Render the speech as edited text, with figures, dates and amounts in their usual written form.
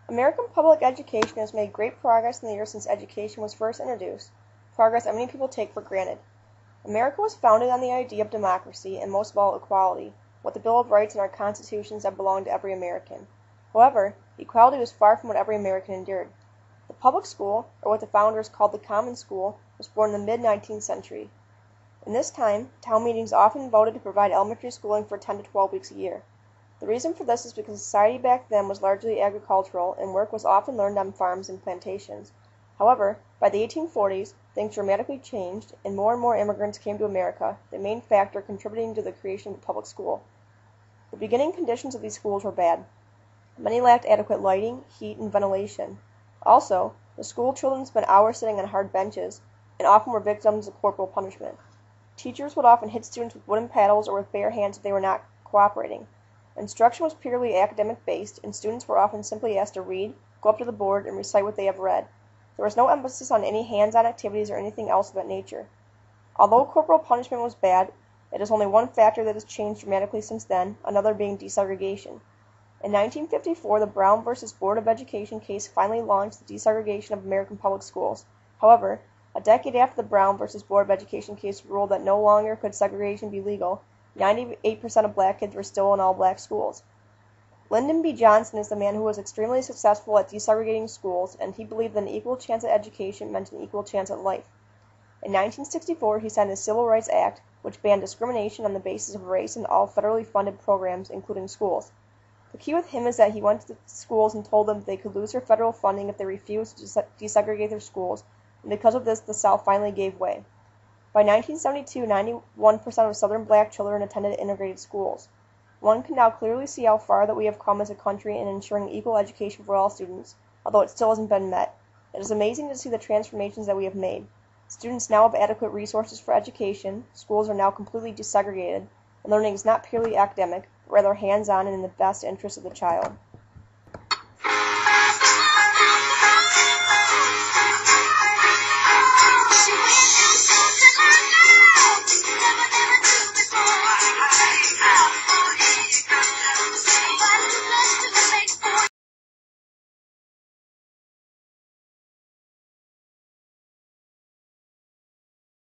American public education has made great progress in the years since education was first introduced, progress that many people take for granted. America was founded on the idea of democracy and most of all equality, with the Bill of Rights and our constitutions that belong to every American. However, equality was far from what every American endured. The public school, or what the founders called the common school, was born in the mid-19th century. In this time, town meetings often voted to provide elementary schooling for 10 to 12 weeks a year. The reason for this is because society back then was largely agricultural and work was often learned on farms and plantations. However, by the 1840s, things dramatically changed and more immigrants came to America, the main factor contributing to the creation of the public school. The beginning conditions of these schools were bad. Many lacked adequate lighting, heat, and ventilation. Also, the school children spent hours sitting on hard benches and often were victims of corporal punishment. Teachers would often hit students with wooden paddles or with bare hands if they were not cooperating. Instruction was purely academic-based, and students were often simply asked to read, go up to the board, and recite what they have read. There was no emphasis on any hands-on activities or anything else of that nature. Although corporal punishment was bad, it is only one factor that has changed dramatically since then, another being desegregation. In 1954, the Brown v. Board of Education case finally launched the desegregation of American public schools. However, a decade after the Brown v. Board of Education case ruled that no longer could segregation be legal, 98% of black kids were still in all-black schools. Lyndon B. Johnson is the man who was extremely successful at desegregating schools, and he believed that an equal chance at education meant an equal chance at life. In 1964, he signed the Civil Rights Act, which banned discrimination on the basis of race in all federally funded programs, including schools. The key with him is that he went to the schools and told them they could lose their federal funding if they refused to desegregate their schools, and because of this, the South finally gave way. By 1972, 91% of Southern black children attended integrated schools. One can now clearly see how far that we have come as a country in ensuring equal education for all students, although it still hasn't been met. It is amazing to see the transformations that we have made. Students now have adequate resources for education, schools are now completely desegregated, and learning is not purely academic, but rather hands-on and in the best interest of the child.